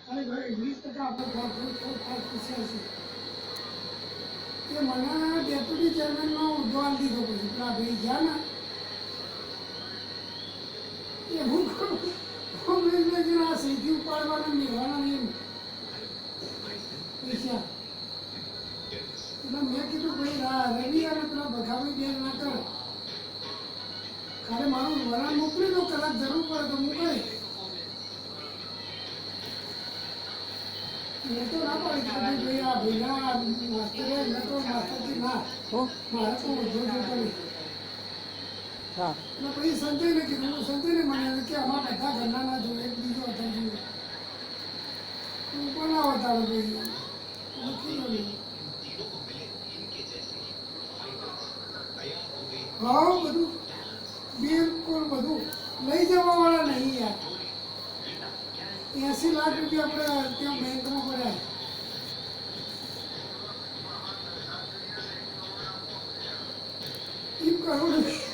અરે ભાઈ 20% આપણે ખાસ પૂછ્યા છે એ મને ડેપ્યુટી ચેરમેનનો હોદ્દો આપી દીધો પછી પેલા ભાઈ ગયા ને એ હું કોંગ્રેસને આ સહીથી ઉપાડવાના મેળવાના નહીં પૈસા એટલે મેં કીધું ભાઈ રવિ અને પેલા બઘાભાઈ બે ના કરે ખાલી મારું વરણ મોકલી દો કદાચ જરૂર પડે તો મોકલે મેં તો ના પાડી ભાઈ આ ભેગા માસ્તરે મેં તો માસ્તરથી ના મારે તો વધુ જોતો નહીં હા એટલે પછી સંજયને કીધું સંજયને મને કે અમારા બધા ઘરના ના જોઈએ એક બીજો હતા જોઈએ તું પણ ના બતાવે ભાઈ નથી ગયું હા બધું બિલકુલ બધું લઈ જવા વાળા નહીં યાર 80 લાખ રૂપિયા આપણે ત્યાં બેંકમાં પડ્યા એમ કરોડ